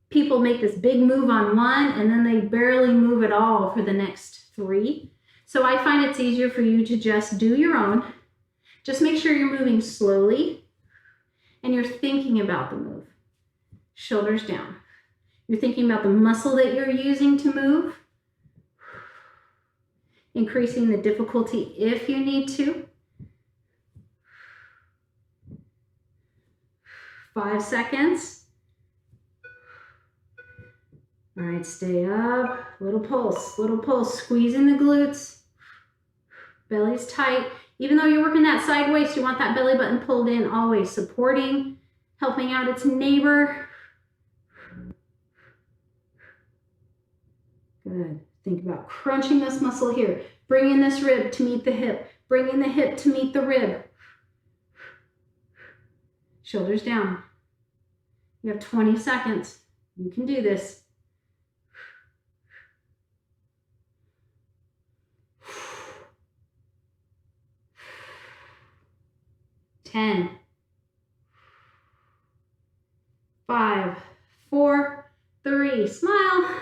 people make this big move on 1 and then they barely move at all for the next 3. So I find it's easier for you to just do your own. Just make sure you're moving slowly and you're thinking about the move. Shoulders down. You're thinking about the muscle that you're using to move. Increasing the difficulty if you need to. 5 seconds. All right, stay up. Little pulse, squeezing the glutes. Belly's tight. Even though you're working that side waist, you want that belly button pulled in, always supporting, helping out its neighbor. Good. Think about crunching this muscle here. Bringing this rib to meet the hip. Bringing the hip to meet the rib. Shoulders down. You have 20 seconds. You can do this. 10, 5, 4, 3, smile.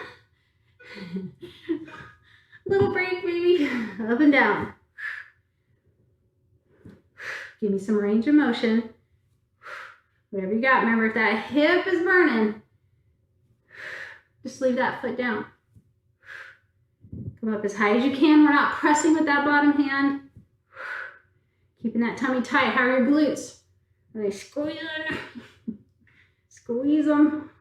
Little break, baby. Up and down. Give me some range of motion. Whatever you got. Remember, if that hip is burning, just leave that foot down. Come up as high as you can. We're not pressing with that bottom hand. Keeping that tummy tight. How are your glutes? Are they squeezing? Squeeze them.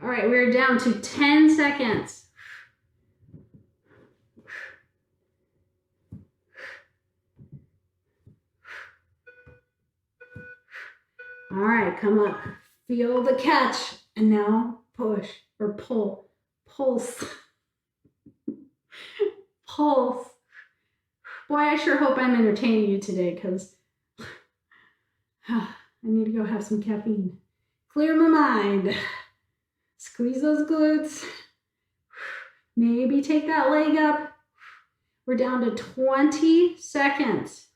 All right, we're down to 10 seconds. All right, come up. Feel the catch. And now push or pull. Pulse. Pulse. Boy, I sure hope I'm entertaining you today because I need to go have some caffeine. Clear my mind. Squeeze those glutes. Maybe take that leg up. We're down to 20 seconds.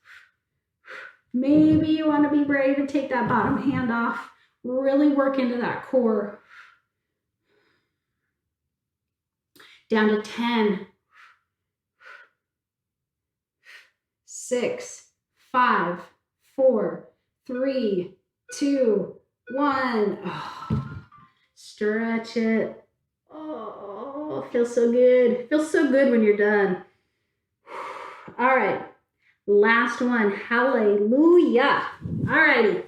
Maybe you want to be brave and take that bottom hand off. Really work into that core. Down to 10. 6, 5, 4, 3, 2, 1. Oh, stretch it. Oh, feels so good. Feels so good when you're done. All right. Last one. Hallelujah. All righty.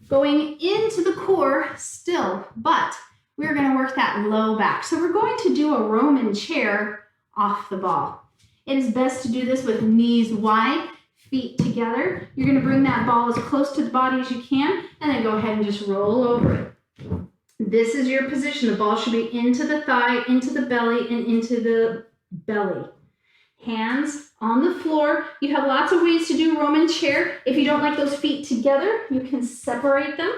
Going into the core still, but we're going to work that low back. So we're going to do a Roman chair off the ball. It is best to do this with knees wide, feet together. You're going to bring that ball as close to the body as you can, and then go ahead and just roll over it. This is your position. The ball should be into the thigh, into the belly, and into the belly. Hands on the floor. You have lots of ways to do Roman chair. If you don't like those feet together, you can separate them.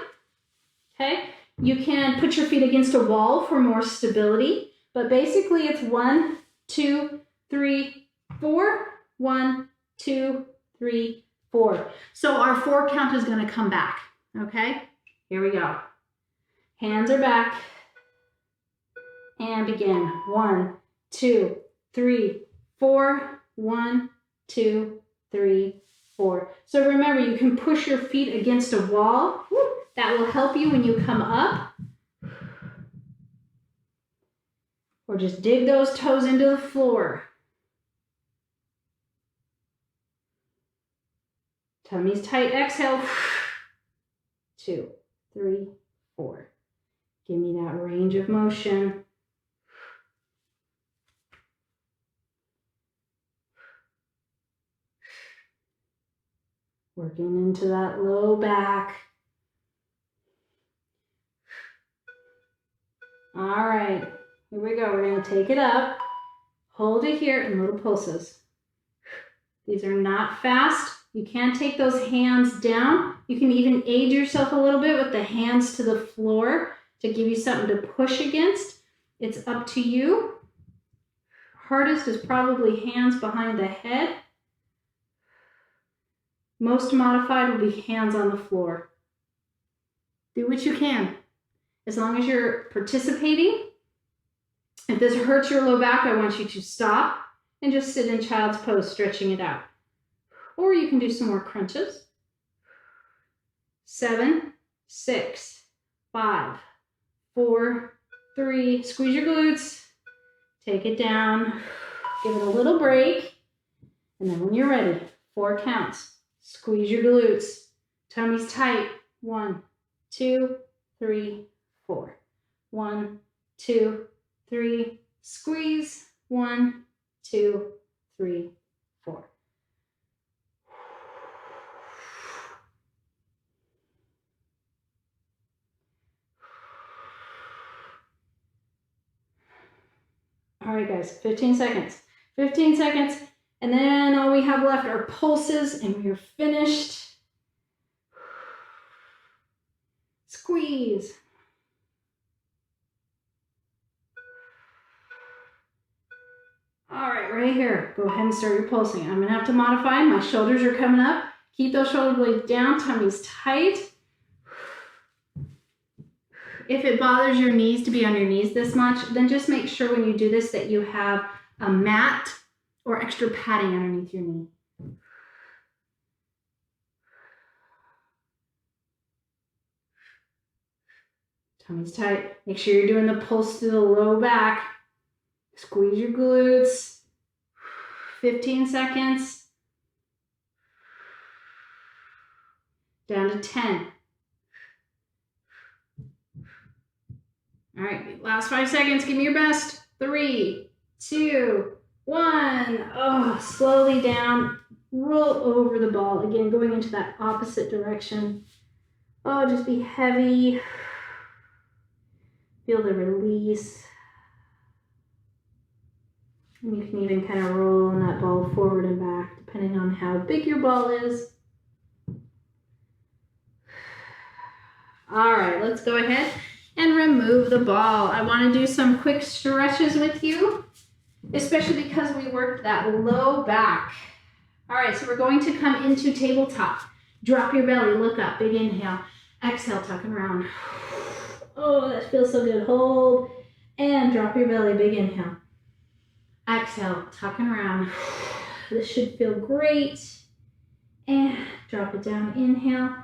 Okay? You can put your feet against a wall for more stability, but basically it's 1, 2, 3, 4. 1, 2, 3, 4. So our 4 count is going to come back. Okay? Here we go. Hands are back. And begin. 1, 2, 3, 4. 1, 2, 3, 4. So remember, you can push your feet against a wall. That will help you when you come up. Or just dig those toes into the floor. Tummy's tight. Exhale. 2, 3, 4. Give me that range of motion. Working into that low back. All right, here we go. We're going to take it up, hold it here in little pulses. These are not fast. You can take those hands down. You can even aid yourself a little bit with the hands to the floor to give you something to push against. It's up to you. Hardest is probably hands behind the head. Most modified will be hands on the floor. Do what you can. As long as you're participating. If this hurts your low back, I want you to stop and just sit in child's pose, stretching it out. Or you can do some more crunches. 7, 6, 5, 4, 3. Squeeze your glutes. Take it down. Give it a little break. And then when you're ready, 4 counts. Squeeze your glutes. Tummy's tight. 1, 2, 3, 4. 1, 2, 3. Squeeze. 1, 2, 3, 4. All right, guys, 15 seconds. 15 seconds, and then all we have left are pulses, and we are finished. Squeeze. All right here. Go ahead and start your pulsing. I'm going to have to modify. My shoulders are coming up. Keep those shoulder blades down. Tummy's tight. If it bothers your knees to be on your knees this much, then just make sure when you do this that you have a mat or extra padding underneath your knee. Tummy's tight. Make sure you're doing the pulse to the low back. Squeeze your glutes. 15 seconds. Down to 10. All right, last 5 seconds. Give me your best. 3, 2, 1. Oh, slowly down. Roll over the ball. Again, going into that opposite direction. Oh, just be heavy. Feel the release. And you can even kind of roll on that ball forward and back, depending on how big your ball is. All right, let's go ahead and remove the ball. I want to do some quick stretches with you, especially because we worked that low back. All right, so we're going to come into tabletop. Drop your belly, look up, big inhale. Exhale, tuck and round. Oh, that feels so good. Hold and drop your belly, big inhale. Exhale, tuck and round. This should feel great. And drop it down, inhale.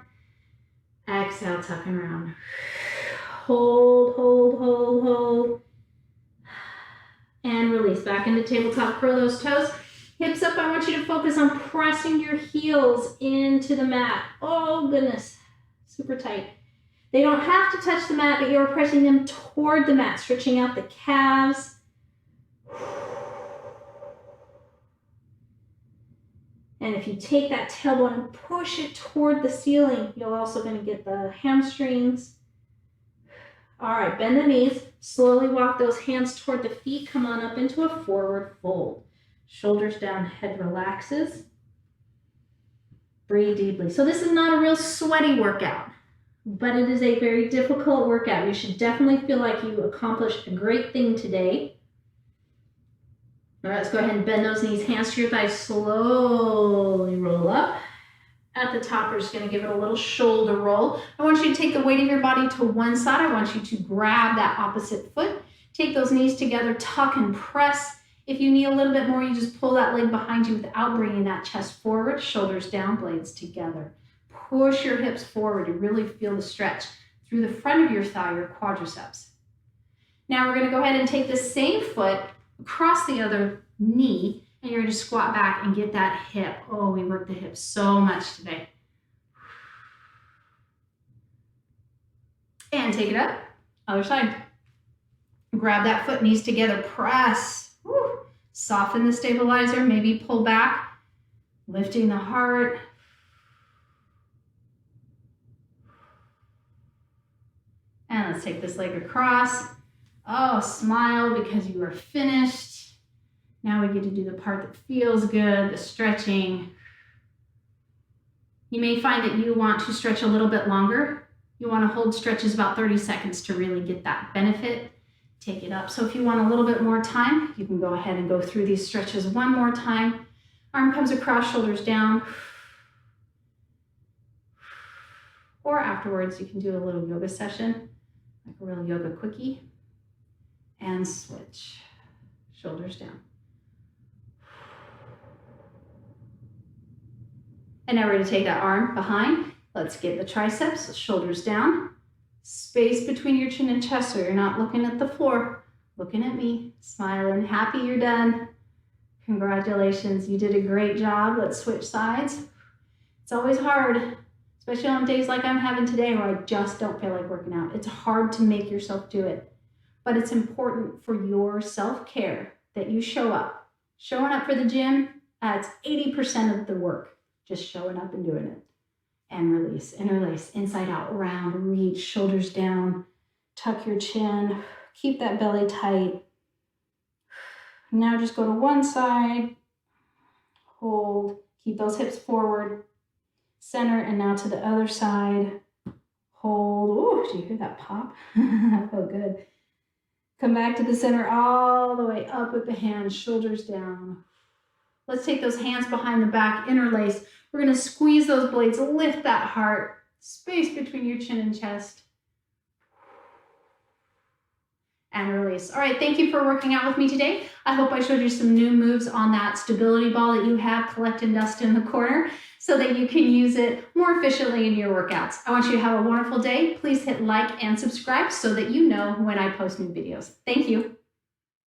Exhale, tuck and round. Hold, hold, hold, hold. And release. Back into tabletop. Curl those toes. Hips up. I want you to focus on pressing your heels into the mat. Oh, goodness. Super tight. They don't have to touch the mat, but you're pressing them toward the mat, stretching out the calves. And if you take that tailbone and push it toward the ceiling, you're also going to get the hamstrings. All right, bend the knees. Slowly walk those hands toward the feet. Come on up into a forward fold. Shoulders down, head relaxes. Breathe deeply. So this is not a real sweaty workout, but it is a very difficult workout. You should definitely feel like you accomplished a great thing today. All right, let's go ahead and bend those knees, hands to your thighs, slowly roll up. At the top, we're just gonna give it a little shoulder roll. I want you to take the weight of your body to one side. I want you to grab that opposite foot. Take those knees together, tuck and press. If you need a little bit more, you just pull that leg behind you without bringing that chest forward, shoulders down, blades together. Push your hips forward and really feel the stretch through the front of your thigh, your quadriceps. Now we're gonna go ahead and take the same foot across the other knee, and you're going to squat back and get that hip. Oh, we worked the hip so much today. And take it up, other side. Grab that foot, knees together, press. Woo. Soften the stabilizer, maybe pull back, lifting the heart. And let's take this leg across. Oh, smile because you are finished. Now we get to do the part that feels good, the stretching. You may find that you want to stretch a little bit longer. You want to hold stretches about 30 seconds to really get that benefit. Take it up. So if you want a little bit more time, you can go ahead and go through these stretches one more time. Arm comes across, shoulders down. Or afterwards, you can do a little yoga session, like a real yoga quickie. And switch, shoulders down. And now we're going to take that arm behind. Let's get the triceps, shoulders down. Space between your chin and chest so you're not looking at the floor, looking at me, smiling, happy you're done. Congratulations, you did a great job. Let's switch sides. It's always hard, especially on days like I'm having today where I just don't feel like working out. It's hard to make yourself do it. But it's important for your self-care that you show up. Showing up for the gym, it's 80% of the work. Just showing up and doing it. And release, interlace, inside out, round, reach, shoulders down, tuck your chin, keep that belly tight. Now just go to one side, hold, keep those hips forward, center, and now to the other side, hold. Ooh, do you hear that pop? That felt good. Come back to the center all the way up with the hands, shoulders down. Let's take those hands behind the back, interlace. We're going to squeeze those blades, lift that heart, space between your chin and chest. And release. All right, thank you for working out with me today. I hope I showed you some new moves on that stability ball that you have collecting dust in the corner so that you can use it more efficiently in your workouts. I want you to have a wonderful day. Please hit like and subscribe so that you know when I post new videos. Thank you.